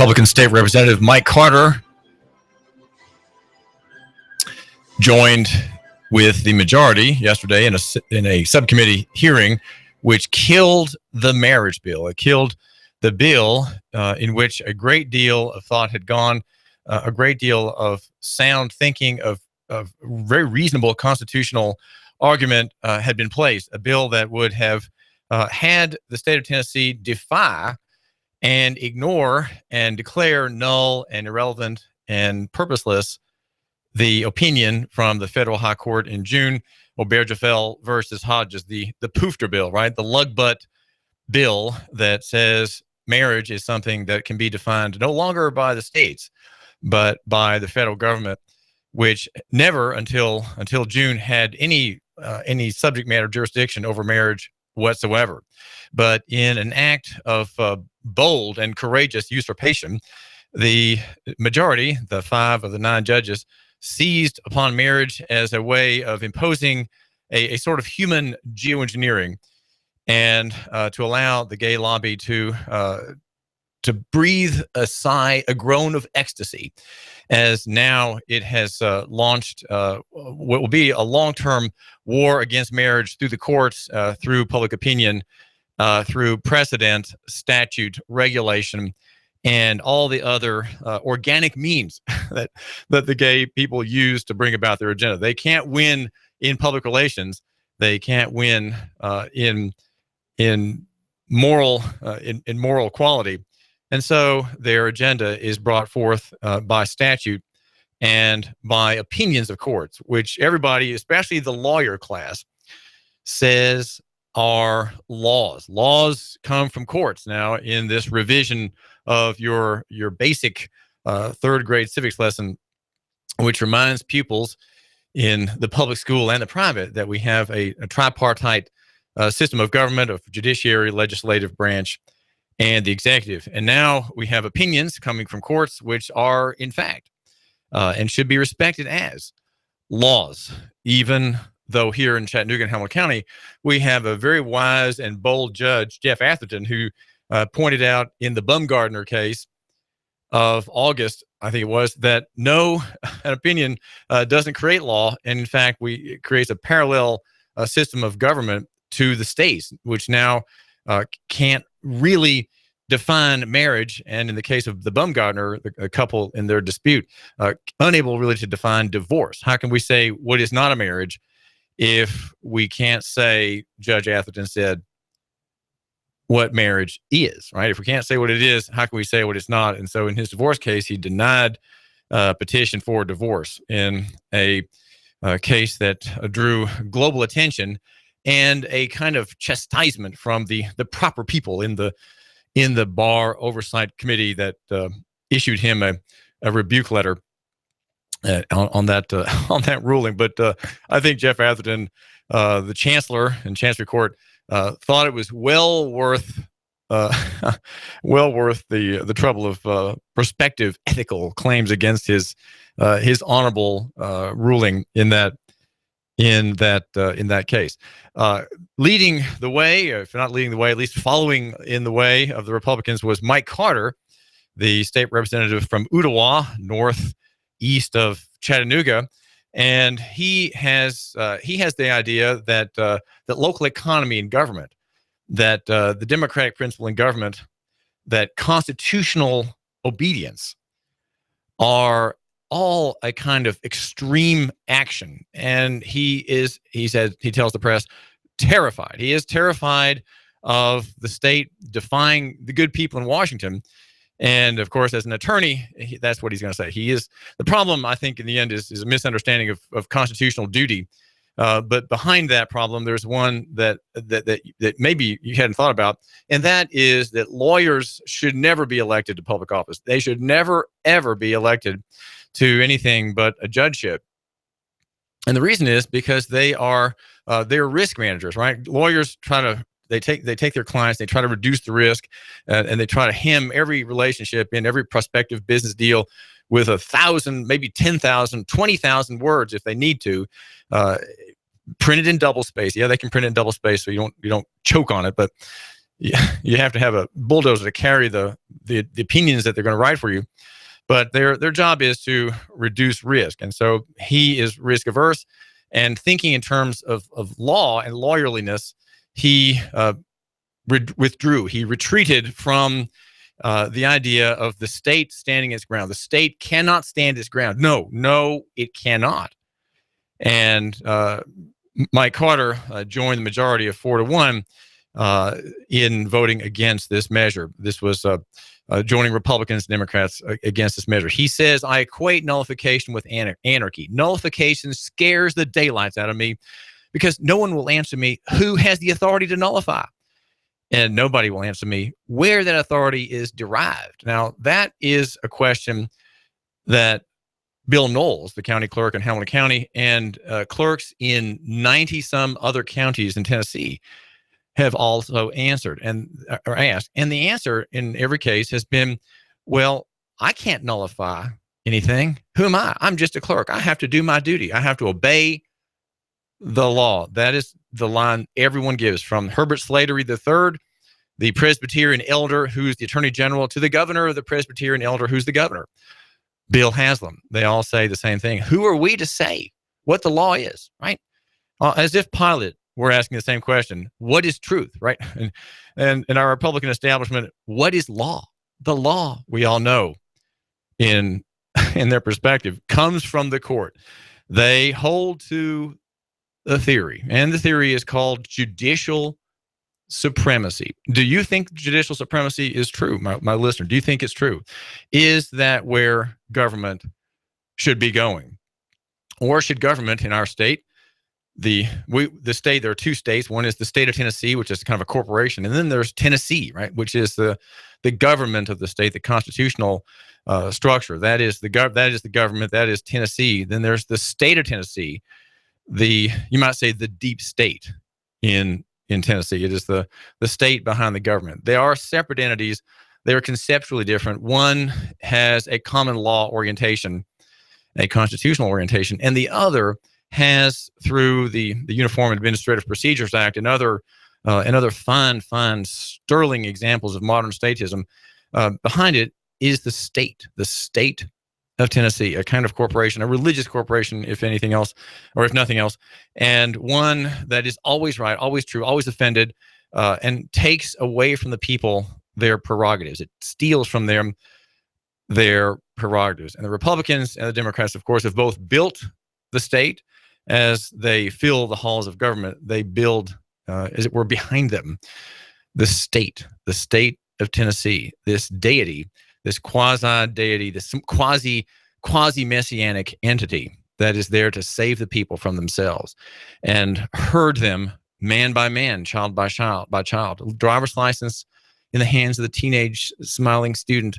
Republican State Representative Mike Carter joined with the majority yesterday in a subcommittee hearing, which killed the marriage bill. It killed the bill in which a great deal of thought had gone, a great deal of sound thinking, of very reasonable constitutional argument had been placed. A bill that would have had the state of Tennessee defy and ignore and declare null and irrelevant and purposeless the opinion from the federal high court in June, Obergefell versus Hodges, the poofter bill, right? The lug butt bill that says marriage is something that can be defined no longer by the states, but by the federal government, which never until June had any subject matter jurisdiction over marriage whatsoever. But in an act of bold and courageous usurpation, the majority, the 5 of the 9 judges, seized upon marriage as a way of imposing a sort of human geoengineering and to allow the gay lobby to breathe a sigh, a groan of ecstasy, as now it has launched what will be a long-term war against marriage through the courts, through public opinion, through precedent, statute, regulation, and all the other organic means that the gay people use to bring about their agenda. They can't win in public relations. They can't win in moral quality. And so their agenda is brought forth by statute and by opinions of courts, which everybody, especially the lawyer class, says are laws. Laws come from courts. Now, in this revision of your basic 3rd grade civics lesson, which reminds pupils in the public school and the private that we have a tripartite system of government, of judiciary, legislative branch, and the executive. And now we have opinions coming from courts, which are, in fact, and should be respected as laws, even though here in Chattanooga and Hamilton County, we have a very wise and bold judge, Jeff Atherton, who pointed out in the Bumgardner case of August, I think it was, that an opinion doesn't create law. And in fact, it creates a parallel system of government to the states, which now can't really define marriage. And in the case of the Bumgardner, a couple in their dispute, unable really to define divorce. How can we say what is not a marriage if we can't say, Judge Atherton said, what marriage is, right? If we can't say what it is, how can we say what it's not? And so in his divorce case, he denied petition for divorce in a case that drew global attention and a kind of chastisement from the proper people in the bar oversight committee that issued him a rebuke letter on that ruling. But I think Jeff Atherton, the chancellor in Chancery Court, thought it was well worth the trouble of prospective ethical claims against his honorable ruling in that case. Leading the way, if not leading the way, at least following in the way of the Republicans, was Mike Carter, the state representative from Ottawa, northeast of Chattanooga. And he has the idea that that local economy and government, that the democratic principle in government, that constitutional obedience are all a kind of extreme action. And he tells the press, terrified. He is terrified of the state defying the good people in Washington. And of course, as an attorney, that's what he's going to say. The problem, I think, in the end is a misunderstanding of constitutional duty. But behind that problem, there's one that maybe you hadn't thought about, and that is that lawyers should never be elected to public office. They should never, ever be elected to anything but a judgeship. And the reason is because they're risk managers, right? Lawyers they take their clients, they try to reduce the risk, and they try to hem every relationship in, every prospective business deal with 1,000, maybe 10,000, 20,000 words if they need to, printed in double space. Yeah, they can print it in double space so you don't choke on it, but you have to have a bulldozer to carry the opinions that they're going to write for you. But their job is to reduce risk. And so he is risk averse, and thinking in terms of law and lawyerliness, he withdrew. He retreated from the idea of the state standing its ground. The state cannot stand its ground. No, it cannot. And Mike Carter joined the majority of 4-1 in voting against this measure. This was joining Republicans and Democrats against this measure. He says, I equate nullification with anarchy. Nullification scares the daylights out of me because no one will answer me who has the authority to nullify. And nobody will answer me where that authority is derived. Now, that is a question that Bill Knowles, the county clerk in Hamilton County, and clerks in 90-some other counties in Tennessee have also answered or asked. And the answer in every case has been, well, I can't nullify anything. Who am I? I'm just a clerk. I have to do my duty. I have to obey the law. That is the line everyone gives, from Herbert Slattery III, the Presbyterian elder who's the attorney general, to the governor of the Presbyterian elder who's the governor, Bill Haslam. They all say the same thing. Who are we to say what the law is, right? As if Pilate were asking the same question. What is truth, right? And in our Republican establishment, what is law? The law, we all know, in their perspective, comes from the court. They hold to the theory, and the theory is called judicial supremacy. Do you think judicial supremacy is true, my listener? Do you think it's true? Is that where government should be going? Or should government in our state, the state, there are two states. One is the state of Tennessee, which is kind of a corporation, and then there's Tennessee, right, which is the government of the state, the constitutional structure. That is the government. That is Tennessee. Then there's the state of Tennessee, you might say the deep state in Tennessee. It is the state behind the government. They are separate entities. They are conceptually different. One has a common law orientation, a constitutional orientation, and the other has, through the Uniform Administrative Procedures Act and other fine sterling examples of modern statism, behind it is the state of Tennessee, a kind of corporation, a religious corporation, if anything else, or if nothing else, and one that is always right, always true, always offended, and takes away from the people their prerogatives. It steals from them their prerogatives. And the Republicans and the Democrats, of course, have both built the state. As they fill the halls of government, they build, as it were, behind them, the state of Tennessee, this deity, this quasi-deity, this quasi-messianic entity that is there to save the people from themselves and herd them man by man, child by child. Driver's license in the hands of the teenage smiling student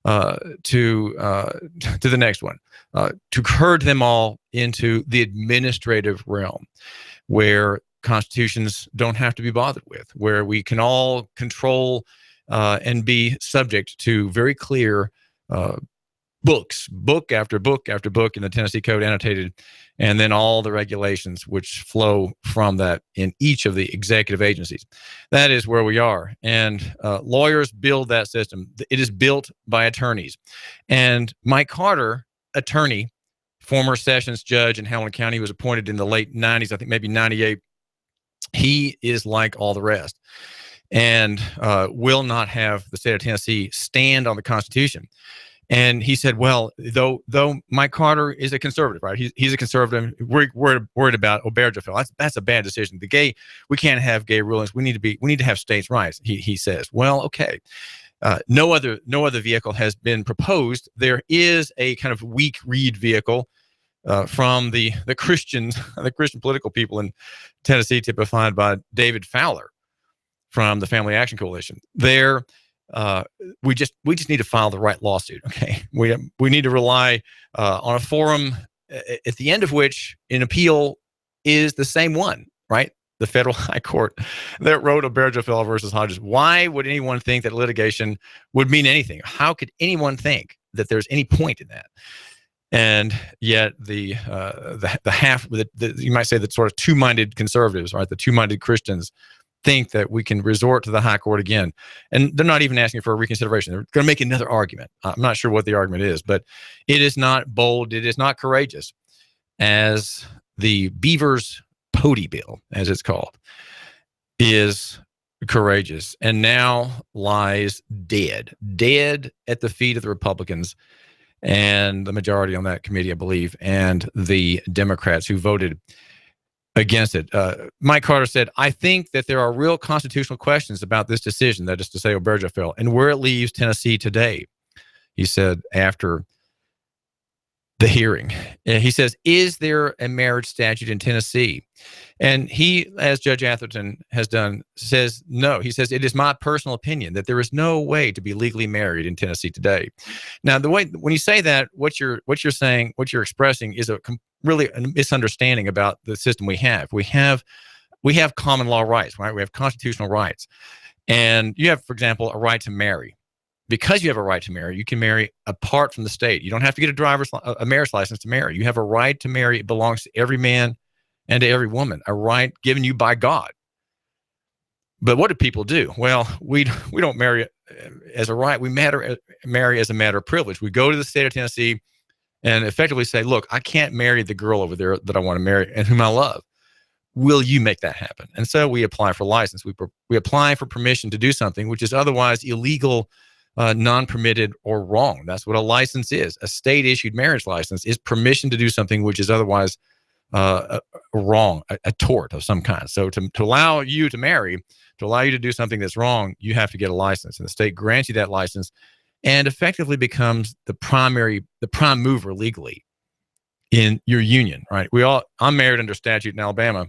to the next one, to herd them all into the administrative realm, where constitutions don't have to be bothered with, where we can all control and be subject to very clear book after book after book in the Tennessee Code annotated, and then all the regulations which flow from that in each of the executive agencies. That is where we are. And lawyers build that system. It is built by attorneys. And Mike Carter, attorney, former sessions judge in Hamilton County, was appointed in the late 90s, I think maybe 98. He is like all the rest, and will not have the state of Tennessee stand on the Constitution. And he said, well, though Mike Carter is a conservative, right? He's a conservative. We're worried about Obergefell. That's a bad decision. We can't have gay rulings. We need to have states' rights. He says, well, okay. No other vehicle has been proposed. There is a kind of weak read vehicle from the Christian political people in Tennessee, typified by David Fowler from the Family Action Coalition. We just need to file the right lawsuit. Okay, we need to rely on a forum at the end of which an appeal is the same one, right? The federal high court that wrote Obergefell versus Hodges. Why would anyone think that litigation would mean anything? How could anyone think that there's any point in that? And yet you might say the sort of two-minded conservatives, right? The two-minded Christians think that we can resort to the high court again. And they're not even asking for a reconsideration. They're going to make another argument. I'm not sure what the argument is, but it is not bold. It is not courageous as the Beavers Pody Bill, as it's called, is courageous and now lies dead at the feet of the Republicans and the majority on that committee, I believe, and the Democrats who voted against it. Mike Carter said, I think that there are real constitutional questions about this decision, that is to say, Obergefell, and where it leaves Tennessee today. He said after the hearing, he says, is there a marriage statute in Tennessee? And he, as Judge Atherton has done, says no. He says, it is my personal opinion that there is no way to be legally married in Tennessee today. Now, the way, when you say that, what you're saying, what you're expressing is really a misunderstanding about the system we have. We have common law rights, right? We have constitutional rights. And you have, for example, a right to marry. Because you have a right to marry, you can marry apart from the state. You don't have to get a marriage license to marry. You have a right to marry. It belongs to every man and to every woman, a right given you by God. But what do people do? Well, we don't marry as a right. We marry as a matter of privilege. We go to the state of Tennessee and effectively say, look, I can't marry the girl over there that I want to marry and whom I love. Will you make that happen? And so we apply for license. We apply for permission to do something which is otherwise illegal, non-permitted, or wrong. That's what a license is. A state-issued marriage license is permission to do something which is otherwise wrong, a tort of some kind. So to allow you to marry, to allow you to do something that's wrong, you have to get a license. And the state grants you that license and effectively becomes the prime mover legally in your union, right? I'm married under statute in Alabama,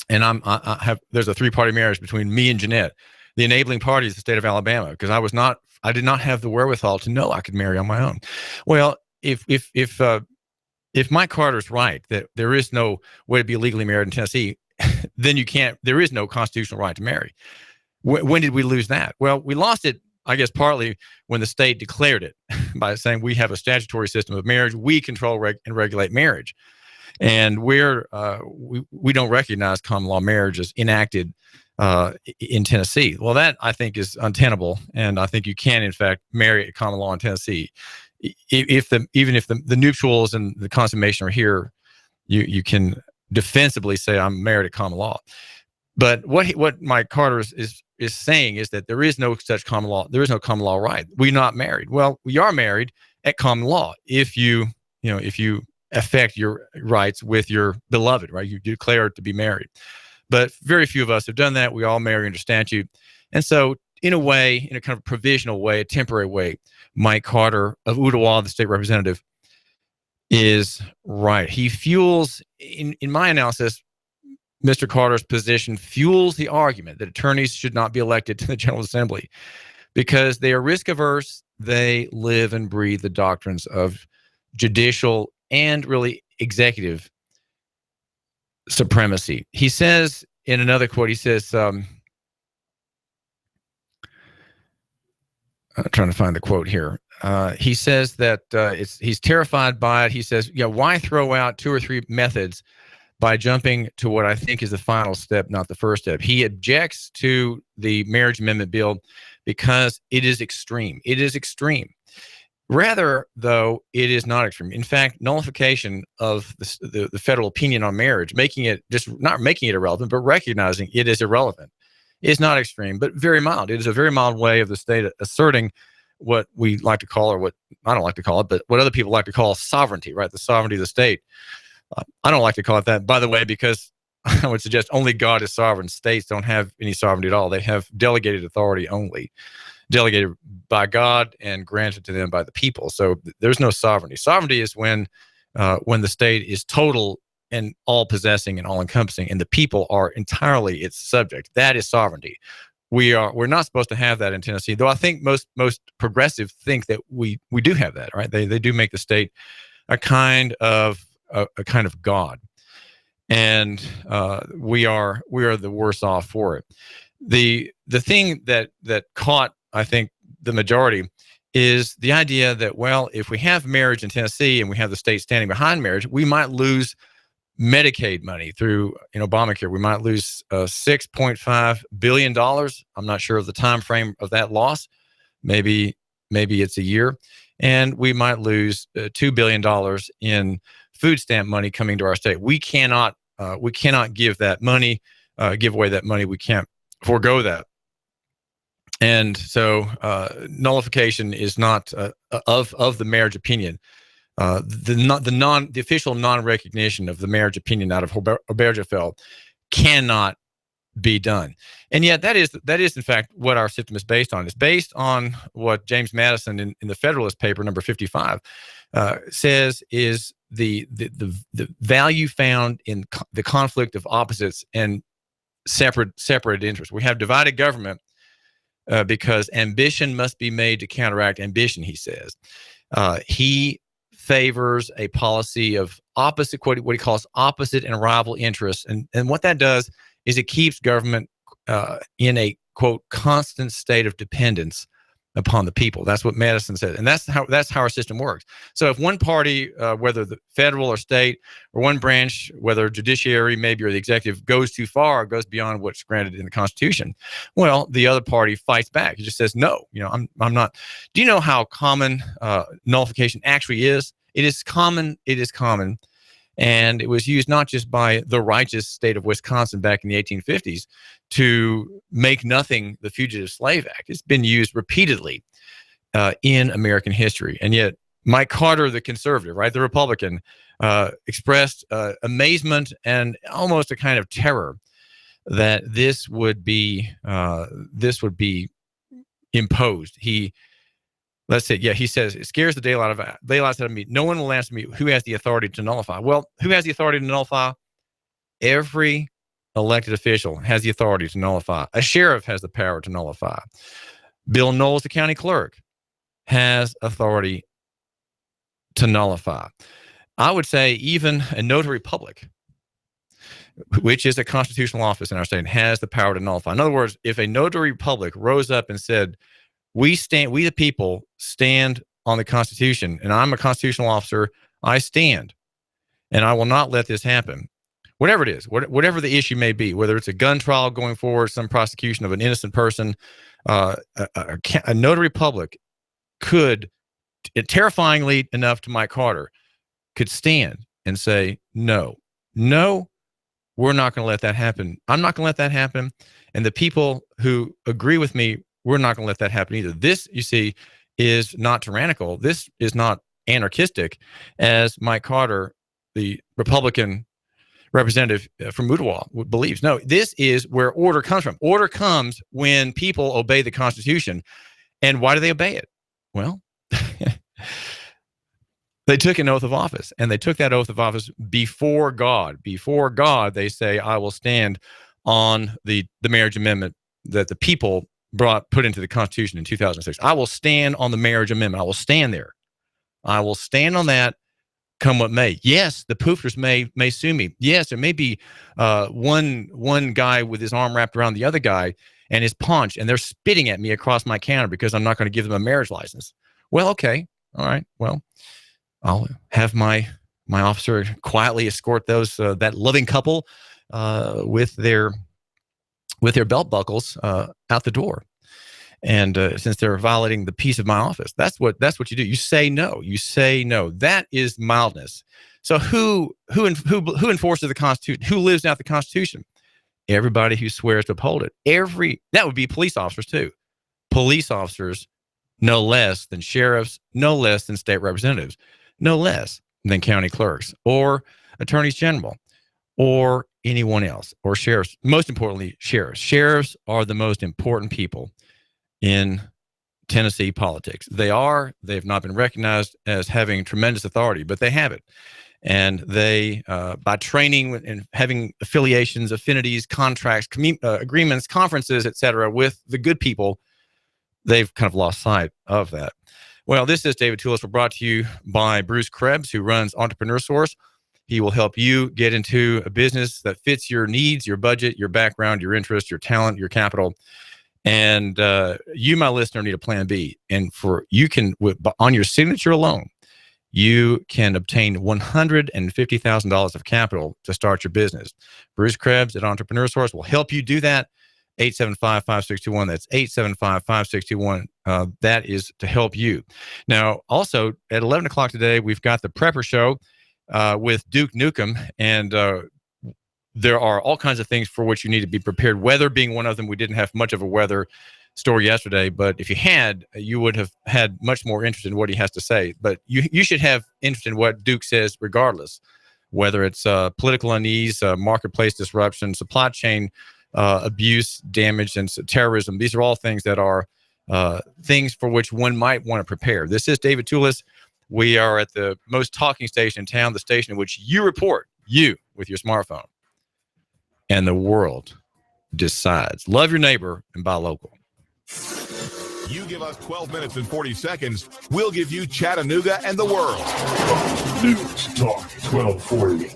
and there's a 3-party marriage between me and Jeanette. The enabling party is the state of Alabama, because I did not have the wherewithal to know I could marry on my own. Well, if Mike Carter's right that there is no way to be legally married in Tennessee, then there is no constitutional right to marry. When did we lose that? Well, we lost it, I guess, partly when the state declared it by saying we have a statutory system of marriage. We control and regulate marriage. And we don't recognize common law marriage as enacted in Tennessee. Well, that I think is untenable, and I think you can, in fact, marry at common law in Tennessee. Even if the nuptials and the consummation are here, you can defensively say I'm married at common law. But what Mike Carter is saying is that there is no such common law. There is no common law right. We're not married. Well, we are married at common law if you affect your rights with your beloved, right? You declare to be married. But very few of us have done that. We all marry under statute. And so in a way, in a kind of provisional way, a temporary way, Mike Carter of Ottawa, the state representative, is right. He fuels, in my analysis, Mr. Carter's position fuels the argument that attorneys should not be elected to the General Assembly because they are risk averse. They live and breathe the doctrines of judicial and really executive supremacy. He says in another quote, he says, I'm trying to find the quote here. He says that he's terrified by it. He says, why throw out 2 or 3 methods by jumping to what I think is the final step, not the first step? He objects to the marriage amendment bill because it is extreme. It is extreme. Rather, though, it is not extreme. In fact, nullification of the federal opinion on marriage, not making it irrelevant, but recognizing it is irrelevant, is not extreme, but very mild. It is a very mild way of the state asserting what we like to call, or what I don't like to call it, but what other people like to call sovereignty, right? The sovereignty of the state. I don't like to call it that, by the way, because I would suggest only God is sovereign. States don't have any sovereignty at all. They have delegated authority only, delegated by God and granted to them by the people. So there's no sovereignty. Sovereignty is when the state is total and all-possessing and all-encompassing, and the people are entirely its subject. That is sovereignty. We're not supposed to have that in Tennessee, though I think most progressives think that we do have that, right? They do make the state a kind of God, and we are the worse off for it. The thing that caught, I think, the majority is the idea that, well, if we have marriage in Tennessee and we have the state standing behind marriage, we might lose Medicaid money through Obamacare. We might lose $6.5 billion. I'm not sure of the time frame of that loss. Maybe it's a year. And we might lose $2 billion in food stamp money coming to our state. We cannot give that money, give away that money. We can't forego that. And so nullification is not of the marriage opinion. The official non-recognition of the marriage opinion out of Obergefell cannot be done. And yet that is in fact what our system is based on. It's based on what James Madison in the Federalist paper number 55 says is the value found in the conflict of opposites and separate interests. We have divided government because ambition must be made to counteract ambition, he says. He favors a policy of opposite, what he calls opposite and rival interests. And what that does is it keeps government in a, quote, constant state of dependence upon the people. That's what Madison said. And that's how our system works. So if one party, whether the federal or state, or one branch, whether judiciary maybe or the executive, goes too far, goes beyond what's granted in the Constitution, well, the other party fights back. It just says, no, I'm not. Do you know how common nullification actually is? It is common. It is common. And it was used not just by the righteous state of Wisconsin back in the 1850s to make nothing the Fugitive Slave Act. It's been used repeatedly in American history. And yet Mike Carter, the conservative, right, the Republican, expressed amazement and almost a kind of terror that this would be imposed. He says, it scares the daylight out of me. No one will answer me who has the authority to nullify. Well, who has the authority to nullify? Every elected official has the authority to nullify. A sheriff has the power to nullify. Bill Knowles, the county clerk, has authority to nullify. I would say even a notary public, which is a constitutional office in our state, has the power to nullify. In other words, if a notary public rose up and said, we the people stand on the Constitution, and I'm a constitutional officer, I stand, and I will not let this happen. Whatever it is, whatever the issue may be, whether it's a gun trial going forward, some prosecution of an innocent person, a notary public could, terrifyingly enough to Mike Carter, could stand and say, no, we're not going to let that happen. I'm not going to let that happen. And the people who agree with me, we're not going to let that happen either. This, you see, is not tyrannical. This is not anarchistic, as Mike Carter, the Republican representative from Ottawa, believes. No, this is where order comes from. Order comes when people obey the Constitution. And why do they obey it? Well, they took an oath of office, and they took that oath of office before God. Before God, they say, I will stand on the marriage amendment that the people put into the Constitution in 2006. I will stand on the marriage amendment. I will stand there. I will stand on that, come what may. Yes, the poofers may sue me. Yes, there may be one guy with his arm wrapped around the other guy and his paunch, and they're spitting at me across my counter because I'm not going to give them a marriage license. Well, okay, all right. Well, I'll have my officer quietly escort that loving couple with their belt buckles out the door. And since they're violating the peace of my office, that's what you do. You say no. You say no. That is mildness. So who enforces the Constitution? Who lives out the Constitution? Everybody who swears to uphold it. That would be police officers too. Police officers, no less than sheriffs, no less than state representatives, no less than county clerks or attorneys general or anyone else, or sheriffs. Most importantly, sheriffs. Sheriffs are the most important people in Tennessee politics. They've not been recognized as having tremendous authority, but they have it. And they, by training and having affiliations, affinities, contracts, agreements, conferences, et cetera, with the good people, they've kind of lost sight of that. Well, this is David Tulis. We're brought to you by Bruce Krebs, who runs Entrepreneur Source. He will help you get into a business that fits your needs, your budget, your background, your interest, your talent, your capital. And you, my listener, need a plan B. And you can, on your signature alone, you can obtain $150,000 of capital to start your business. Bruce Krebs at Entrepreneur Source will help you do that. 875-5621. That's 875-5621. That is to help you. Now, also at 11 o'clock today, we've got the Prepper Show with Duke Nukem, and there are all kinds of things for which you need to be prepared. Weather being one of them. We didn't have much of a weather story yesterday, but if you had, you would have had much more interest in what he has to say. But you should have interest in what Duke says regardless, whether it's political unease, marketplace disruption, supply chain abuse, damage, and terrorism. These are all things that are things for which one might want to prepare. This is David Tulis. We are at the most talking station in town, the station in which you report, you with your smartphone, and the world decides. Love your neighbor and buy local. You give us 12 minutes and 40 seconds, we'll give you Chattanooga and the world. News Talk 1240.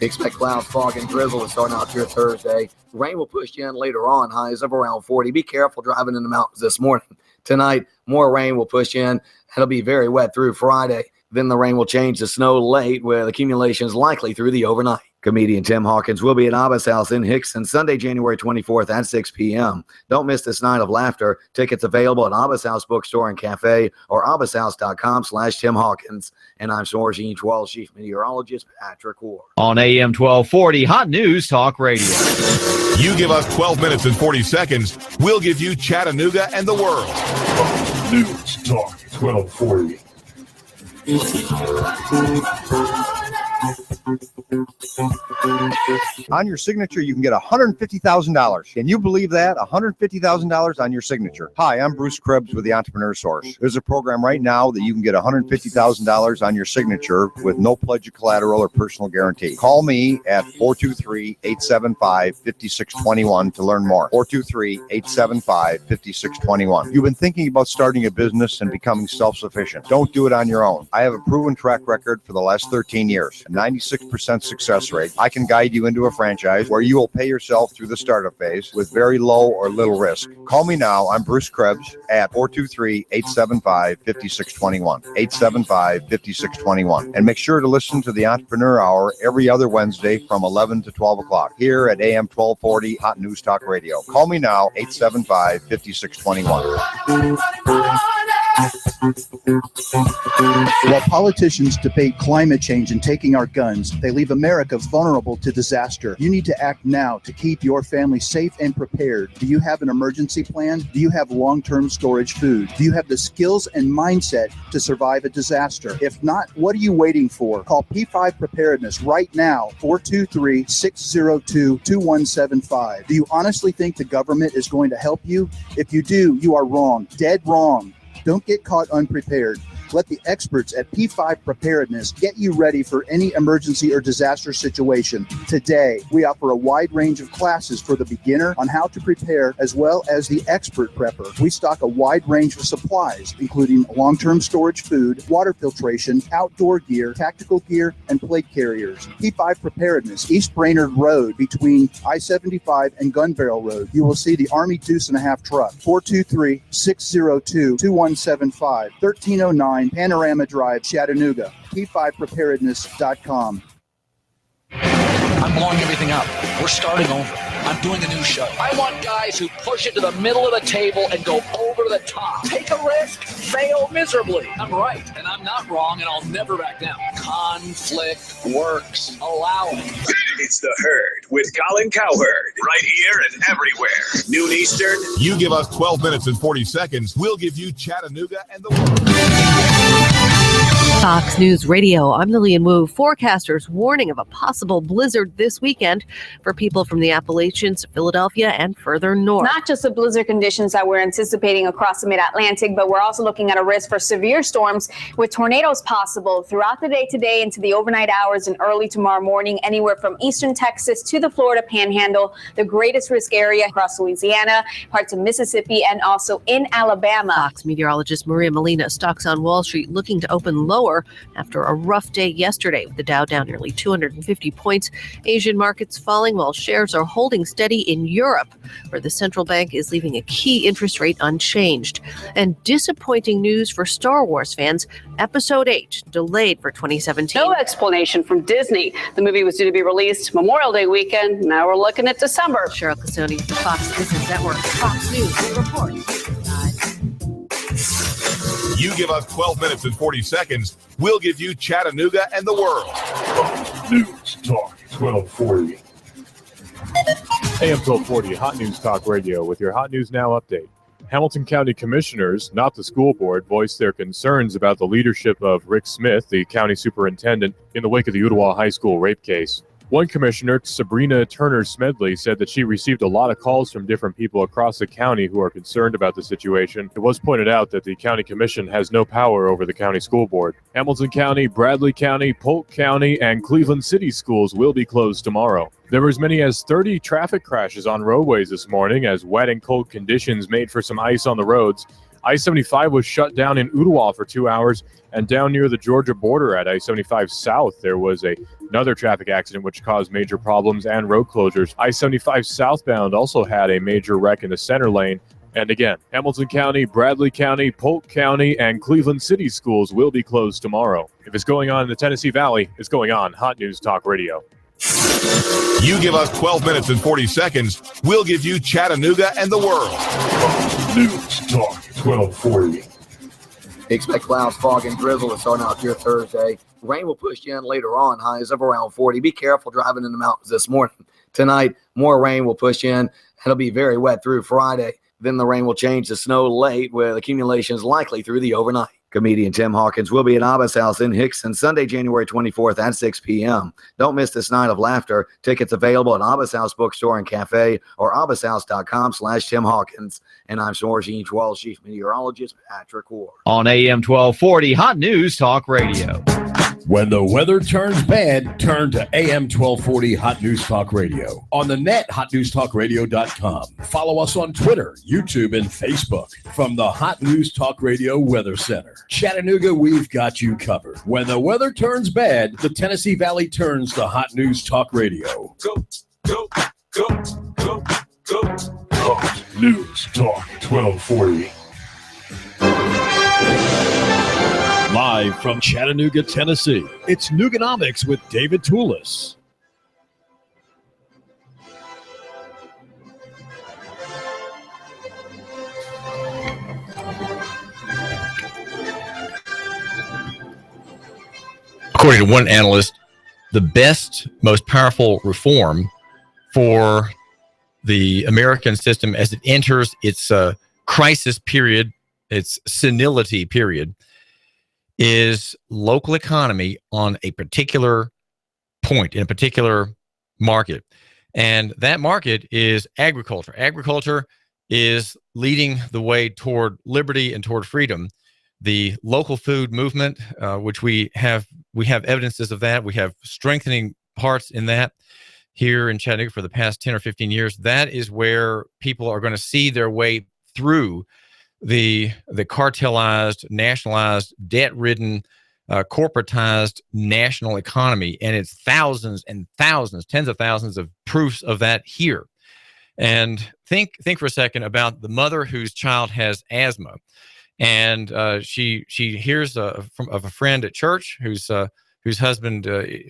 Expect clouds, fog, and drizzle to start out your Thursday. Rain will push you in later on, highs of around 40. Be careful driving in the mountains this morning. Tonight, more rain will push in. It'll be very wet through Friday. Then the rain will change to snow late, with accumulations likely through the overnight. Comedian Tim Hawkins will be at Abba's House in Hickson Sunday, January 24th at 6 p.m. Don't miss this night of laughter. Tickets available at Abba's House Bookstore and Cafe or abbashouse.com/Tim Hawkins. And I'm Source 12 Chief Meteorologist Patrick Ward. On AM 1240, Hot News Talk Radio. You give us 12 minutes and 40 seconds, we'll give you Chattanooga and the world. News Talk 1240. On your signature, you can get $150,000. Can you believe that? $150,000 on your signature. Hi, I'm Bruce Krebs with the Entrepreneur Source. There's a program right now that you can get $150,000 on your signature with no pledge of collateral or personal guarantee. Call me at 423-875-5621 to learn more. 423-875-5621. You've been thinking about starting a business and becoming self-sufficient. Don't do it on your own. I have a proven track record for the last 13 years, a 96% success rate. I can guide you into a franchise where you will pay yourself through the startup phase with very low or little risk. Call me now. I'm Bruce Krebs at 423-875-5621. 875-5621. And make sure to listen to the Entrepreneur Hour every other Wednesday from 11 to 12 o'clock here at AM 1240 Hot News Talk Radio. Call me now, 875-5621. While politicians debate climate change and taking our guns, they leave America vulnerable to disaster. You need to act now to keep your family safe and prepared. Do you have an emergency plan? Do you have long-term storage food? Do you have the skills and mindset to survive a disaster? If not, what are you waiting for? Call P5 Preparedness right now, 423-602-2175. Do you honestly think the government is going to help you? If you do, you are wrong, dead wrong. Don't get caught unprepared. Let the experts at P5 Preparedness get you ready for any emergency or disaster situation. Today, we offer a wide range of classes for the beginner on how to prepare, as well as the expert prepper. We stock a wide range of supplies, including long-term storage food, water filtration, outdoor gear, tactical gear, and plate carriers. P5 Preparedness, East Brainerd Road, between I-75 and Gun Barrel Road. You will see the Army Deuce and a Half truck. 423-602-2175, 1309 Panorama Drive, Chattanooga. P5preparedness.com. I'm blowing everything up. We're starting over. I'm doing a new show. I want guys who push it to the middle of the table and go over the top. Take a risk, fail miserably. I'm right, and I'm not wrong, and I'll never back down. Conflict works. Allow it. It's The Herd with Colin Cowherd. Right here and everywhere. Noon Eastern. You give us 12 minutes and 40 seconds, we'll give you Chattanooga and the world. Fox News Radio, I'm Lillian Wu. Forecasters warning of a possible blizzard this weekend for people from the Appalachians, Philadelphia, and further north. Not just the blizzard conditions that we're anticipating across the mid-Atlantic, but we're also looking at a risk for severe storms with tornadoes possible throughout the day today into the overnight hours and early tomorrow morning, anywhere from eastern Texas to the Florida Panhandle, the greatest risk area across Louisiana, parts of Mississippi, and also in Alabama. Fox meteorologist Maria Molina stocks on Wall Street looking to open lower lower after a rough day yesterday, with the Dow down nearly 250 points. Asian markets falling while shares are holding steady in Europe, where the central bank is leaving a key interest rate unchanged. And disappointing news for Star Wars fans: Episode 8 delayed for 2017. No explanation from Disney. The movie was due to be released Memorial Day weekend. Now we're looking at December. Cheryl Cassoni, the Fox Business Network, Fox News report. You give us 12 minutes and 40 seconds, we'll give you Chattanooga and the world. News Talk 1240. AM 1240, Hot News Talk Radio with your Hot News Now update. Hamilton County Commissioners, not the school board, voiced their concerns about the leadership of Rick Smith, the county superintendent, in the wake of the Ooltewah High School rape case. One commissioner, Sabrina Turner Smedley, said that she received a lot of calls from different people across the county who are concerned about the situation. It was pointed out that the county commission has no power over the county school board. Hamilton County, Bradley County, Polk County, and Cleveland City schools will be closed tomorrow. There were as many as 30 traffic crashes on roadways this morning as wet and cold conditions made for some ice on the roads. I-75 was shut down in Ooltewah for 2 hours, and down near the Georgia border at I-75 South, there was another traffic accident which caused major problems and road closures. I-75 southbound also had a major wreck in the center lane. And again, Hamilton County, Bradley County, Polk County, and Cleveland City schools will be closed tomorrow. If it's going on in the Tennessee Valley, it's going on Hot News Talk Radio. You give us 12 minutes and 40 seconds, we'll give you Chattanooga and the world. News Talk 1240. Expect clouds, fog, and drizzle to start out your Thursday. Rain will push you in later on, highs of around 40. Be careful driving in the mountains this morning. Tonight, more rain will push in, and it'll be very wet through Friday. Then the rain will change to snow late, with accumulations likely through the overnight. Comedian Tim Hawkins will be at Abba's House in Hickson Sunday, January 24th at 6 p.m. Don't miss this night of laughter. Tickets available at Abba's House Bookstore and Cafe or abbashouse.com/Tim Hawkins. And I'm Source Each Wall Chief Meteorologist Patrick Ward. On AM 1240, Hot News Talk Radio. When the weather turns bad, turn to AM 1240 Hot News Talk Radio. On the net, hotnewstalkradio.com. Follow us on Twitter, YouTube, and Facebook. From the Hot News Talk Radio Weather Center. Chattanooga, we've got you covered. When the weather turns bad, the Tennessee Valley turns to Hot News Talk Radio. Go, go, go, go, go. Hot News Talk 1240. Live from Chattanooga, Tennessee, it's Nooganomics with David Tulis. According to one analyst, the best, most powerful reform for the American system as it enters its crisis period, its senility period, is local economy on a particular point in a particular market. And that market is agriculture. Agriculture is leading the way toward liberty and toward freedom. The local food movement, which we have evidences of that. We have strengthening parts in that here in Chattanooga for the past 10 or 15 years. That is where people are going to see their way through the cartelized, nationalized, debt-ridden, corporatized national economy. And it's thousands and thousands, tens of thousands of proofs of that here. And think for a second about the mother whose child has asthma. And she hears from a friend at church whose husband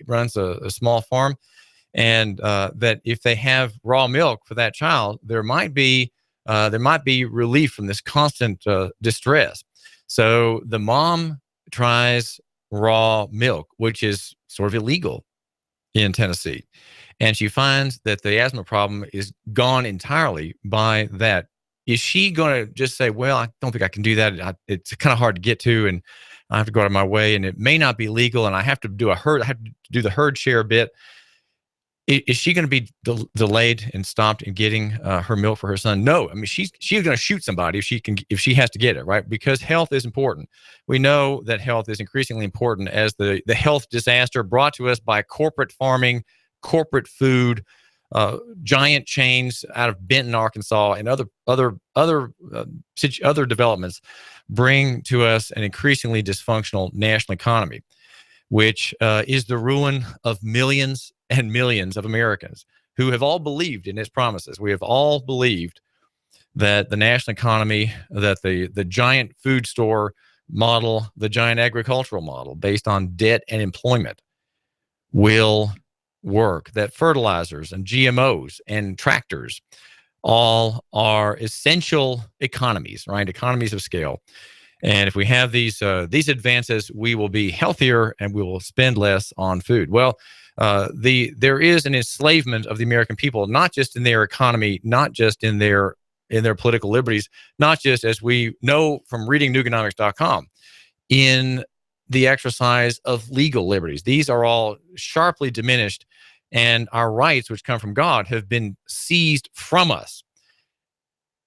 runs a small farm, and that if they have raw milk for that child, there might be relief from this constant distress. So the mom tries raw milk, which is sort of illegal in Tennessee, and she finds that the asthma problem is gone entirely by that. Is she going to just say, well, I don't think I can do that. It's kind of hard to get to, and I have to go out of my way, and it may not be legal, and I have to do the herd share bit. Is she going to be delayed and stopped in getting her milk for her son? No. I mean, she's going to shoot somebody if she has to get it, right? Because health is important. We know that health is increasingly important as the health disaster brought to us by corporate farming, corporate food, giant chains out of Benton, Arkansas, and other developments bring to us an increasingly dysfunctional national economy, which is the ruin of millions and millions of Americans who have all believed in its promises. We have all believed that the national economy, that the giant food store model, the giant agricultural model based on debt and employment will work, that fertilizers and GMOs and tractors all are essential economies, right? Economies of scale. And if we have these advances, we will be healthier and we will spend less on food. Well, there is an enslavement of the American people, not just in their economy, not just in their political liberties, not just, as we know from reading Nooganomics.com, in the exercise of legal liberties. These are all sharply diminished, and our rights, which come from God, have been seized from us.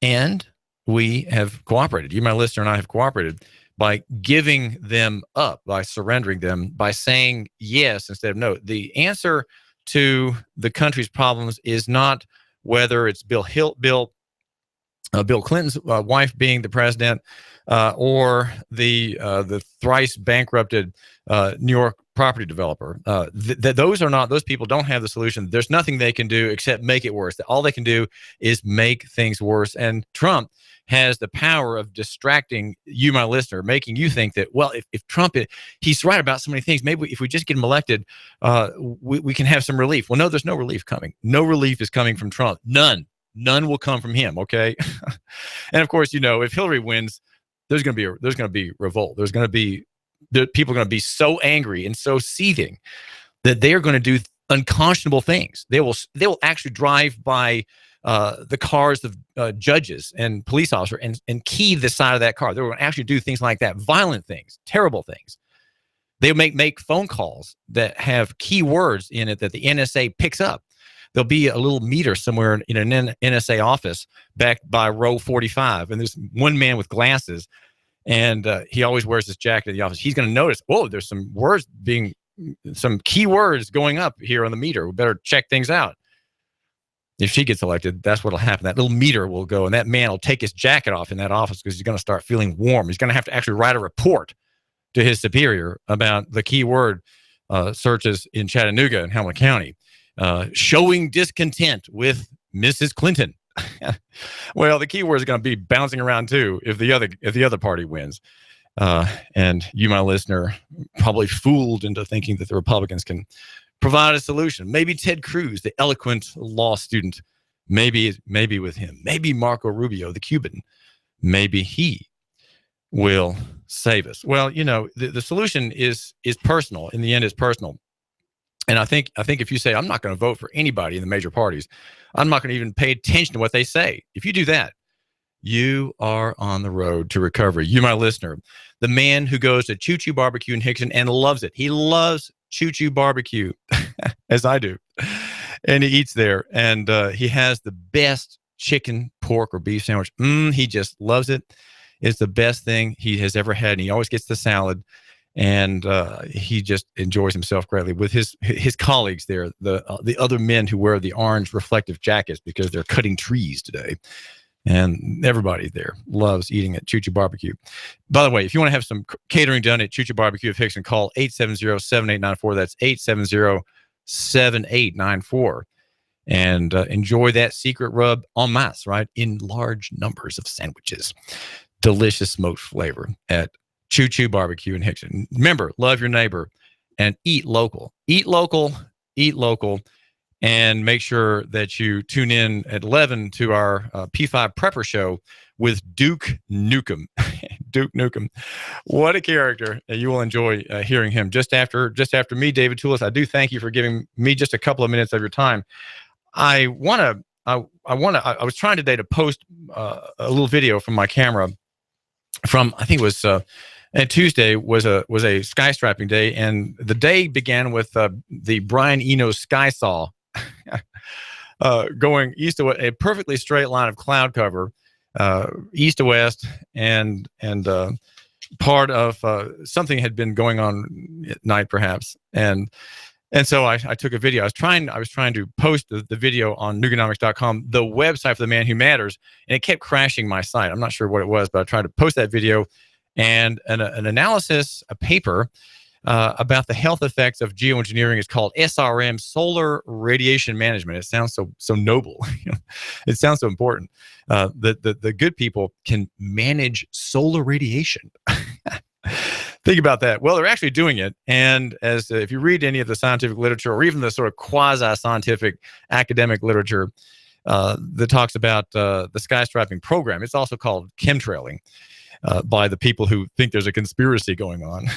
And we have cooperated. You, my listener, and I have cooperated by giving them up, by surrendering them, by saying yes instead of no. The answer to the country's problems is not whether it's Bill Clinton's wife being the president, or the thrice bankrupted New York property developer. Those people don't have the solution. There's nothing they can do except make it worse. All they can do is make things worse. And Trump has the power of distracting you, my listener, making you think that, well, if Trump, he's right about so many things, maybe if we just get him elected, we can have some relief. Well, no, there's no relief coming. No relief is coming from Trump. None will come from him. Okay. And of course, if Hillary wins, there's going to be revolt. People are going to be so angry and so seething that they are going to do unconscionable things. They will actually drive by the cars of judges and police officers and key the side of that car. They will actually do things like that, violent things, terrible things. They'll make phone calls that have key words in it that the NSA picks up. There'll be a little meter somewhere in an NSA office back by row 45. And there's one man with glasses, and he always wears his jacket in the office. He's going to notice, there's some key words going up here on the meter. We better check things out. If she gets elected, that's what will happen. That little meter will go, and that man will take his jacket off in that office because he's going to start feeling warm. He's going to have to actually write a report to his superior about the keyword searches in Chattanooga and Hamilton County. Showing discontent with Mrs. Clinton. Well, the key word is going to be bouncing around too if the other party wins. And you, my listener, probably fooled into thinking that the Republicans can provide a solution. Maybe Ted Cruz, the eloquent law student, maybe with him. Maybe Marco Rubio, the Cuban, maybe he will save us. Well, the solution is personal. In the end, it's personal. And I think if you say, I'm not going to vote for anybody in the major parties, I'm not going to even pay attention to what they say. If you do that, you are on the road to recovery. You, my listener, the man who goes to Choo Choo Barbecue in Hickson and loves it. He loves Choo Choo Barbecue, as I do. And he eats there. And he has the best chicken, pork, or beef sandwich. He just loves it. It's the best thing he has ever had. And he always gets the salad. And he just enjoys himself greatly with his colleagues there, the other men who wear the orange reflective jackets because they're cutting trees today. And everybody there loves eating at Choo Choo Barbecue. By the way, if you want to have some catering done at Choo Choo Barbecue of Hickson, call 870-7894. That's 870-7894. And enjoy that secret rub en masse, right? In large numbers of sandwiches. Delicious smoked flavor at Choo Choo Barbecue in Hickson. Remember, love your neighbor and eat local. Eat local, and make sure that you tune in at 11 to our P5 Prepper Show with Duke Nukem. Duke Nukem. What a character. You will enjoy hearing him. Just after me, David Tulis, I do thank you for giving me just a couple of minutes of your time. I was trying today to post a little video from my camera from, I think it was and Tuesday was a sky strapping day, and the day began with the Brian Eno sky saw going east to west, a perfectly straight line of cloud cover, east to west, and part of something had been going on at night, perhaps, and And so I took a video. I was trying to post the video on Nooganomics.com, the website for the man who matters, and it kept crashing my site. I'm not sure what it was, but I tried to post that video and an analysis, a paper about the health effects of geoengineering is called SRM, Solar Radiation Management. It sounds so noble. It sounds so important. The good people can manage solar radiation. Think about that. Well, they're actually doing it. And as if you read any of the scientific literature or even the sort of quasi-scientific academic literature that talks about the sky striping program, it's also called chemtrailing by the people who think there's a conspiracy going on.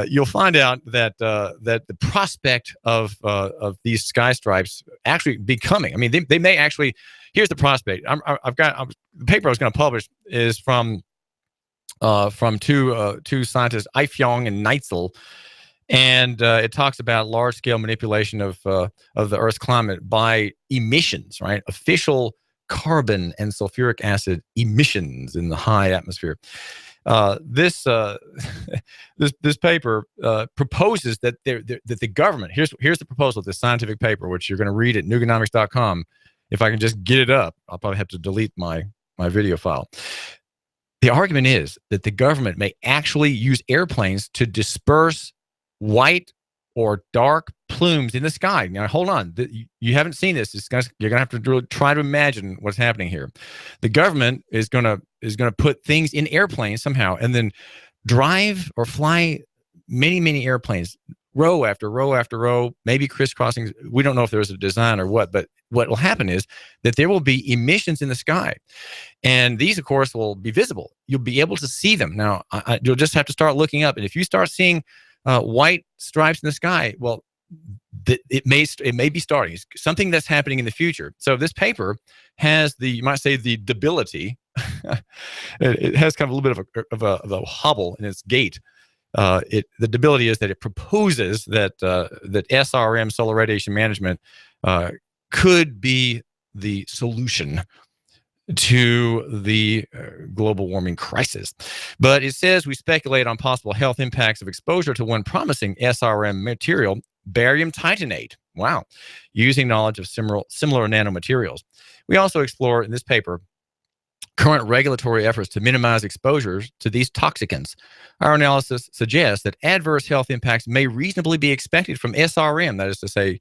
You'll find out that that the prospect of these sky stripes actually becoming, I mean, they may actually, here's the prospect. The paper I was going to publish is from two scientists, Eifjong and Neitzel, and it talks about large-scale manipulation of the Earth's climate by emissions, right? Official carbon and sulfuric acid emissions in the high atmosphere. This paper proposes that that the government, here's the proposal, this scientific paper, which you're going to read at Nooganomics.com. If I can just get it up, I'll probably have to delete my video file. The argument is that the government may actually use airplanes to disperse white or dark plumes in the sky. Now, hold on. You haven't seen this. You're going to have to try to imagine what's happening here. The government is going to put things in airplanes somehow and then drive or fly many airplanes, row after row after row, maybe crisscrossing. We don't know if there's a design or what, but what will happen is that there will be emissions in the sky. And these, of course, will be visible. You'll be able to see them. Now, you'll just have to start looking up. And if you start seeing white stripes in the sky, well, it may be starting. It's something that's happening in the future. So this paper has you might say, the debility. It has kind of a little bit of a hobble in its gait. The debility is that it proposes that SRM, solar radiation management, could be the solution to the global warming crisis. But it says we speculate on possible health impacts of exposure to one promising SRM material, barium titanate. Wow. Using knowledge of similar nanomaterials. We also explore in this paper current regulatory efforts to minimize exposures to these toxicants. Our analysis suggests that adverse health impacts may reasonably be expected from SRM, that is to say,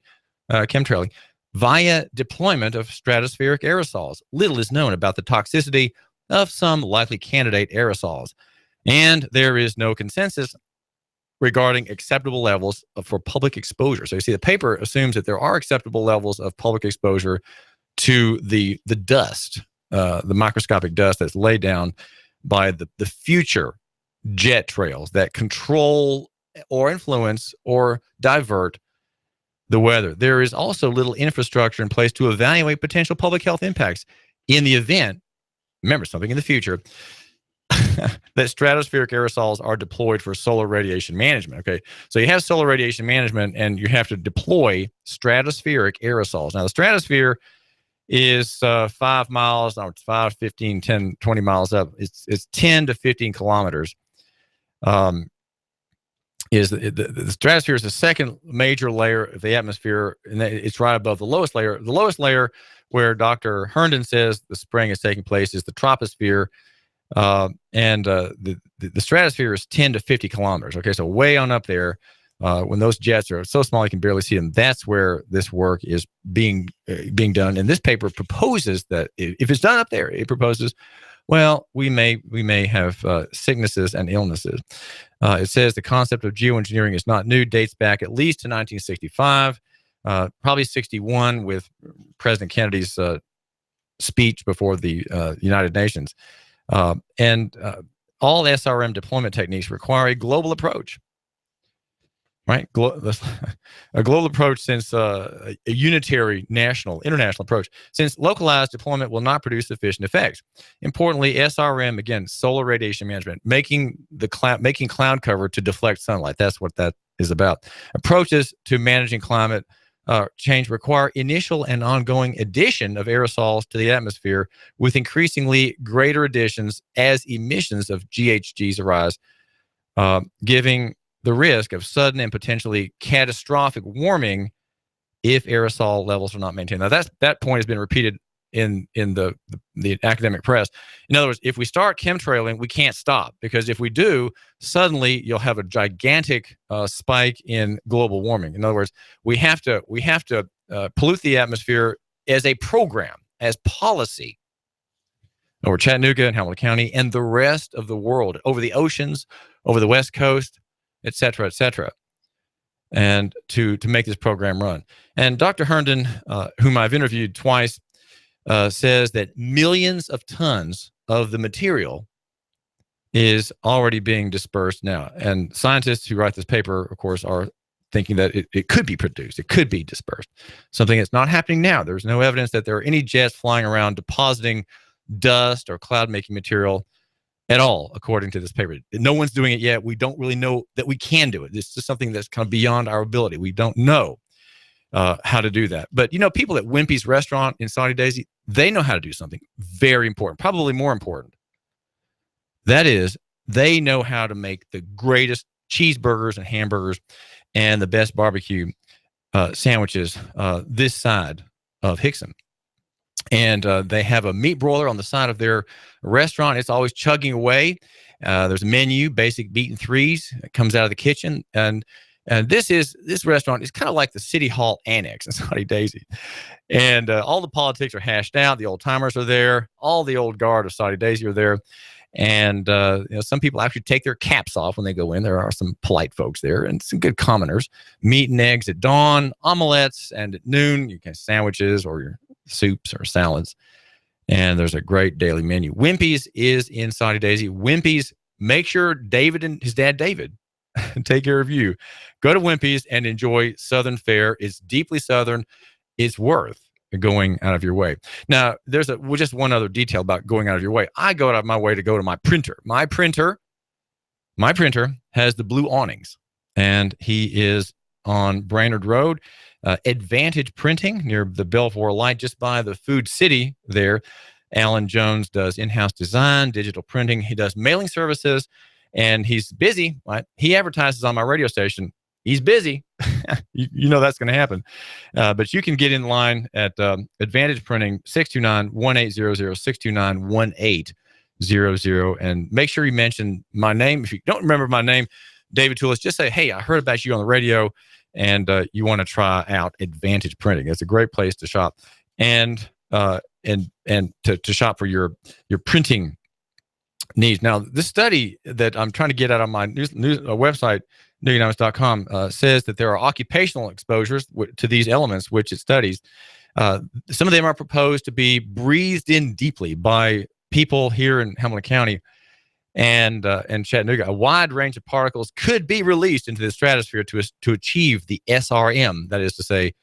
chemtrailing, via deployment of stratospheric aerosols. Little is known about the toxicity of some likely candidate aerosols, and there is no consensus regarding acceptable levels for public exposure. So you see, the paper assumes that there are acceptable levels of public exposure to the dust, the microscopic dust that's laid down by the future jet trails that control or influence or divert the weather. There is also little infrastructure in place to evaluate potential public health impacts in the event, remember something in the future, that stratospheric aerosols are deployed for solar radiation management. Okay, so you have solar radiation management and you have to deploy stratospheric aerosols. Now, the stratosphere is 5 miles, 5, 15, 10, 20 miles up. It's 10 to 15 kilometers. The stratosphere is the second major layer of the atmosphere, and it's right above the lowest layer. The lowest layer, where Dr. Herndon says the spraying is taking place, is the troposphere, and the stratosphere is 10 to 50 kilometers. Okay, so way on up there, when those jets are so small you can barely see them, that's where this work is being done. And this paper proposes that if it's done up there, it proposes, well, we may have sicknesses and illnesses. It says the concept of geoengineering is not new, dates back at least to 1965, probably 61 with President Kennedy's speech before the United Nations. And all SRM deployment techniques require a global approach. Right, a global approach, since a unitary international approach, since localized deployment will not produce sufficient effects. Importantly, SRM, again, solar radiation management, making cloud cover to deflect sunlight. That's what that is about. Approaches to managing climate change require initial and ongoing addition of aerosols to the atmosphere, with increasingly greater additions as emissions of GHGs arise, giving the risk of sudden and potentially catastrophic warming if aerosol levels are not maintained. Now, that point has been repeated in the academic press. In other words, if we start chemtrailing, we can't stop, because if we do, suddenly you'll have a gigantic spike in global warming. In other words, we have to pollute the atmosphere as a program, as policy, over Chattanooga and Hamilton County and the rest of the world, over the oceans, over the West Coast, et cetera, and to make this program run. And Dr. Herndon, whom I've interviewed twice, says that millions of tons of the material is already being dispersed now. And scientists who write this paper, of course, are thinking that it could be produced, it could be dispersed. Something that's not happening now. There's no evidence that there are any jets flying around depositing dust or cloud-making material at all, according to this paper. No one's doing it yet. We don't really know that we can do it. This is something that's kind of beyond our ability. We don't know how to do that. But, people at Wimpy's restaurant in Saudi Daisy, they know how to do something very important, probably more important. That is, they know how to make the greatest cheeseburgers and hamburgers and the best barbecue sandwiches this side of Hickson. And they have a meat broiler on the side of their restaurant. It's always chugging away. There's a menu, basic beat in threes. It comes out of the kitchen. And this restaurant is kind of like the City Hall Annex in Saudi Daisy. And all the politics are hashed out. The old timers are there. All the old guard of Saudi Daisy are there. And some people actually take their caps off when they go in. There are some polite folks there and some good commoners. Meat and eggs at dawn, omelettes, and at noon you can have sandwiches or your soups or salads. And there's a great daily menu. Wimpy's is in Saudi Daisy. Wimpy's, make sure David and his dad David take care of you. Go to Wimpy's and enjoy Southern fare. It's deeply Southern. It's worth going out of your way. Now, there's just one other detail about going out of your way. I go out of my way to go to my printer. My printer has the blue awnings, and he is on Brainerd Road, Advantage Printing near the Belvoir Light, just by the Food City there. Alan Jones does in-house design, digital printing. He does mailing services, and he's busy. Right? He advertises on my radio station. He's busy. you know that's going to happen. But you can get in line at Advantage Printing, 629-1800, 629-1800, and make sure you mention my name. If you don't remember my name, David Tulis, just say, hey, I heard about you on the radio, and you want to try out Advantage Printing. It's a great place to shop and to shop for your printing needs. Now, this study that I'm trying to get out on my news website, Nooganomics.com, says that there are occupational exposures to these elements, which it studies. Some of them are proposed to be breathed in deeply by people here in Hamilton County and Chattanooga. A wide range of particles could be released into the stratosphere to achieve the SRM, that is to say,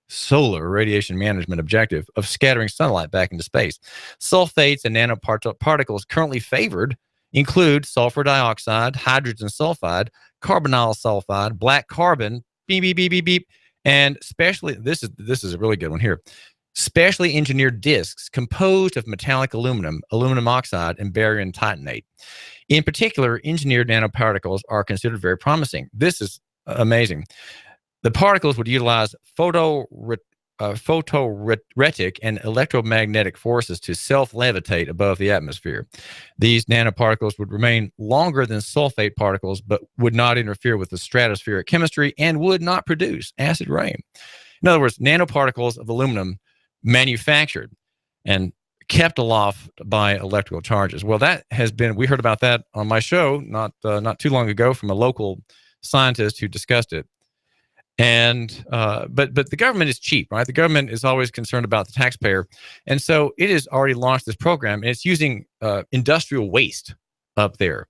solar radiation management objective of scattering sunlight back into space. Sulfates and nanoparticles currently favored include sulfur dioxide, hydrogen sulfide, carbonyl sulfide, black carbon, beep, beep, beep, beep, beep, and specially, this is a really good one here, specially engineered discs composed of metallic aluminum, aluminum oxide, and barium titanate. In particular, engineered nanoparticles are considered very promising. This is amazing. The particles would utilize photoretic and electromagnetic forces to self-levitate above the atmosphere. These nanoparticles would remain longer than sulfate particles, but would not interfere with the stratospheric chemistry and would not produce acid rain. In other words, nanoparticles of aluminum manufactured and kept aloft by electrical charges. Well, we heard about that on my show not too long ago from a local scientist who discussed it. And but the government is cheap, right? The government is always concerned about the taxpayer, and so it has already launched this program, and it's using industrial waste up there.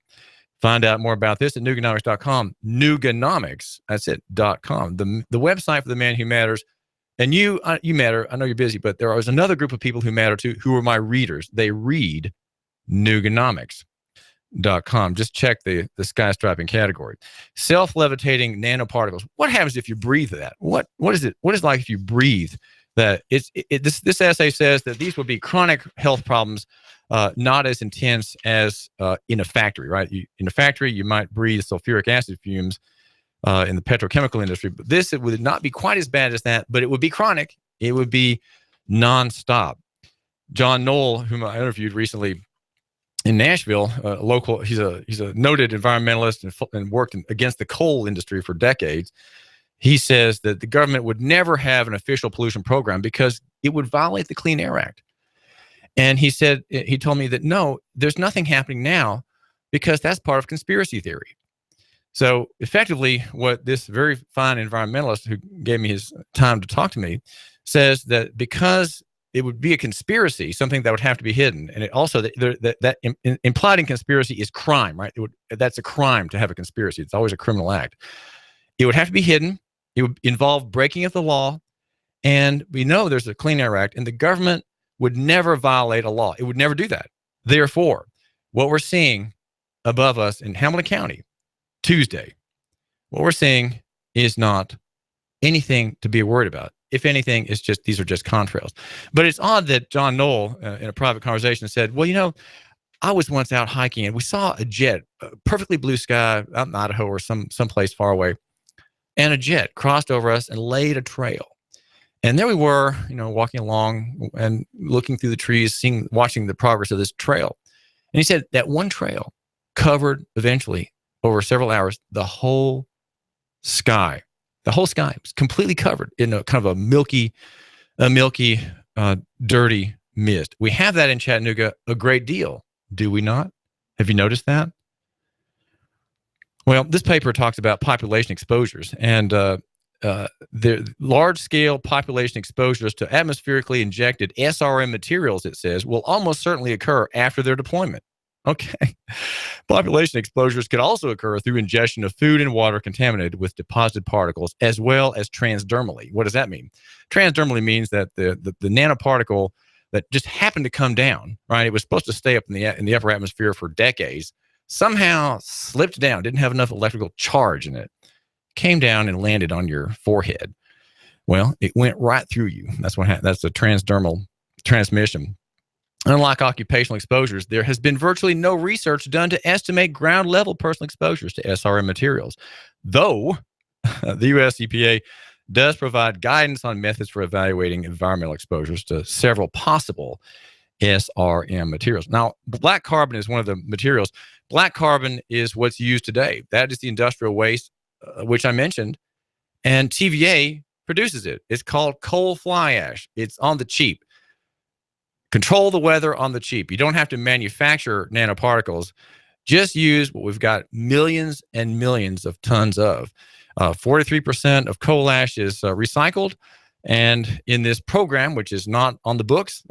Find out more about this at Nooganomics.com. Nooganomics, that's it, .com. The website for the man who matters. And you matter. I know you're busy, but there is another group of people who matter too, who are my readers. They read Nooganomics.com. Just check the sky striping category. Self-levitating nanoparticles. What happens if you breathe that? What is it? What is it like if you breathe that? This essay says that these would be chronic health problems, not as intense as in a factory, right? In a factory, you might breathe sulfuric acid fumes in the petrochemical industry. But this, it would not be quite as bad as that, but it would be chronic. It would be nonstop. John Knoll, whom I interviewed recently in Nashville, local, he's a noted environmentalist and worked against the coal industry for decades. He says that the government would never have an official pollution program because it would violate the Clean Air Act. And he told me that no, there's nothing happening now because that's part of conspiracy theory. So effectively, what this very fine environmentalist who gave me his time to talk to me says that because it would be a conspiracy, something that would have to be hidden. And it also that implied in conspiracy is crime, right? That's a crime to have a conspiracy. It's always a criminal act. It would have to be hidden. It would involve breaking of the law. And we know there's a Clean Air Act, and the government would never violate a law. It would never do that. Therefore, what we're seeing above us in Hamilton County Tuesday, what we're seeing is not anything to be worried about. If anything, it's just, these are just contrails. But it's odd that John Knoll, in a private conversation, said, well, you know, I was once out hiking and we saw a jet, perfectly blue sky out in Idaho or someplace far away, and a jet crossed over us and laid a trail. And there we were, you know, walking along and looking through the trees, watching the progress of this trail. And he said that one trail covered eventually over several hours the whole sky. The whole sky was completely covered in a kind of a milky, dirty mist. We have that in Chattanooga a great deal, do we not? Have you noticed that? Well, this paper talks about population exposures, and the large-scale population exposures to atmospherically injected SRM materials, it says, will almost certainly occur after their deployment. Okay. Population exposures could also occur through ingestion of food and water contaminated with deposited particles, as well as transdermally. What does that mean? Transdermally means that the nanoparticle that just happened to come down, right? It was supposed to stay up in the upper atmosphere for decades, somehow slipped down, didn't have enough electrical charge in it, came down and landed on your forehead. Well, it went right through you. That's what happened. That's a transdermal transmission. Unlike occupational exposures, there has been virtually no research done to estimate ground-level personal exposures to SRM materials, though the U.S. EPA does provide guidance on methods for evaluating environmental exposures to several possible SRM materials. Now, black carbon is one of the materials. Black carbon is what's used today. That is the industrial waste, which I mentioned, and TVA produces it. It's called coal fly ash. It's on the cheap. Control the weather on the cheap. You don't have to manufacture nanoparticles. Just use what we've got millions and millions of tons of. 43% of coal ash is recycled. And in this program, which is not on the books,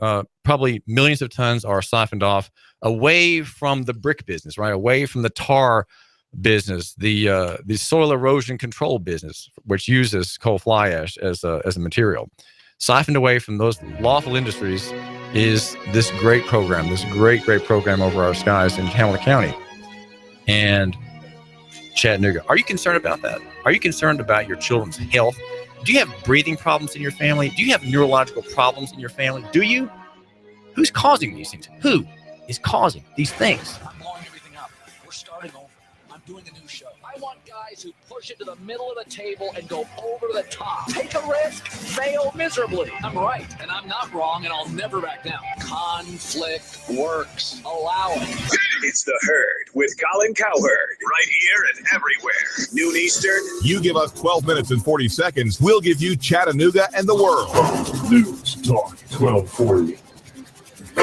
probably millions of tons are siphoned off away from the brick business, right? Away from the tar business, the soil erosion control business, which uses coal fly ash as a material. Siphoned away from those lawful industries is this great program, this great program over our skies in Hamilton County and Chattanooga. Are you concerned about that? Are you concerned about your children's health? Do you have breathing problems in your family? Do you have neurological problems in your family? Do you? Who's causing these things? Who is causing these things? I'm blowing everything up. We're starting over. I'm doing a new show. I want guys who push it to the middle of the table and go over the top. Take a risk, fail miserably. I'm right, and I'm not wrong, and I'll never back down. Conflict works. Allow it. It's The Herd with Colin Cowherd, right here and everywhere. Noon Eastern. You give us 12 minutes and 40 seconds, we'll give you Chattanooga and the world. News Talk 1240.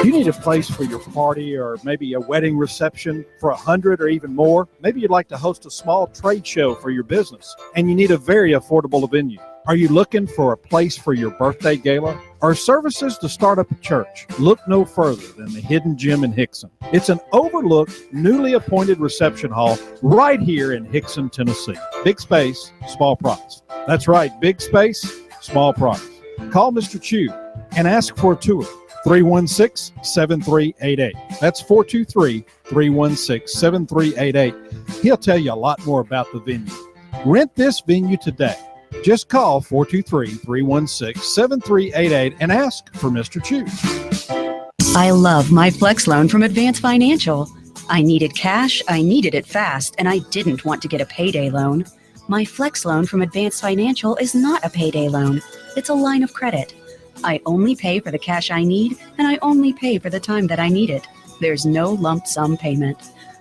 You need a place for your party or maybe a wedding reception for 100 or even more. Maybe you'd like to host a small trade show for your business, and you need a very affordable venue. Are you looking for a place for your birthday gala or services to start up a church? Look no further than the Hidden Gem in Hickson. It's an overlooked, newly appointed reception hall right here in Hickson, Tennessee. Big space, small price. That's right, big space, small price. Call Mr. Chu and ask for a tour. 316-7388. That's 423-316-7388. He'll tell you a lot more about the venue. Rent this venue today. Just call 423-316-7388 and ask for Mr. Chu. I love my Flex loan from Advance Financial. I needed cash, I needed it fast, and I didn't want to get a payday loan. My Flex loan from Advanced Financial is not a payday loan. It's a line of credit. I only pay for the cash I need, and I only pay for the time that I need it. There's no lump sum payment.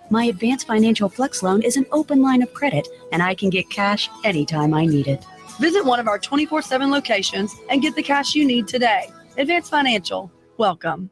My Advanced Financial Flex loan is an open line of credit, and I can get cash anytime I need it. Visit one of our 24/7 locations and get the cash you need today. Advanced Financial, welcome.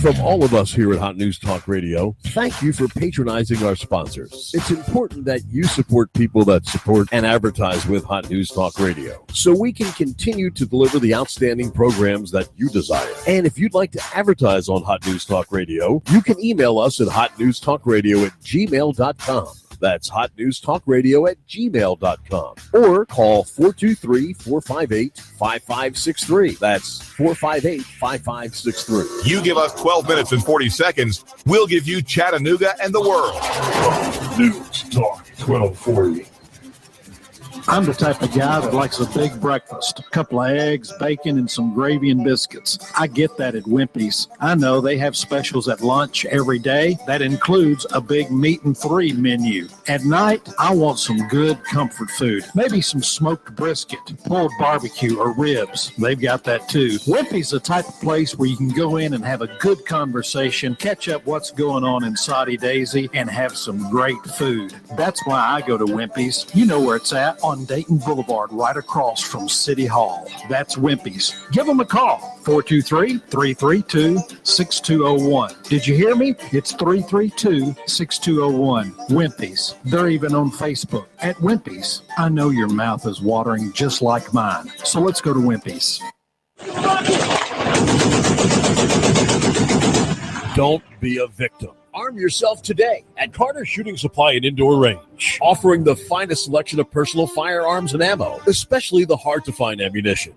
From all of us here at Hot News Talk Radio, thank you for patronizing our sponsors. It's important that you support people that support and advertise with Hot News Talk Radio, so we can continue to deliver the outstanding programs that you desire. And if you'd like to advertise on Hot News Talk Radio, you can email us at hotnewstalkradio@gmail.com. That's hotnewstalkradio@gmail.com. Or call 423-458-5563. That's 458-5563. You give us 12 minutes and 40 seconds, we'll give you Chattanooga and the world. News Talk 1240. I'm the type of guy that likes a big breakfast, a couple of eggs, bacon, and some gravy and biscuits. I get that at Wimpy's. I know they have specials at lunch every day. That includes a big meat and three menu. At night, I want some good comfort food. Maybe some smoked brisket, pulled barbecue, or ribs. They've got that too. Wimpy's the type of place where you can go in and have a good conversation, catch up what's going on in Saudi Daisy, and have some great food. That's why I go to Wimpy's. You know where it's at, on Dayton Boulevard, right across from City Hall. That's Wimpy's. Give them a call, 423-332-6201. Did you hear me? It's 332-6201. Wimpy's. They're even on Facebook at Wimpy's. I know your mouth is watering just like mine, so let's go to Wimpy's. Don't be a victim. Arm yourself today at Carter Shooting Supply and Indoor Range, offering the finest selection of personal firearms and ammo, especially the hard-to-find ammunition.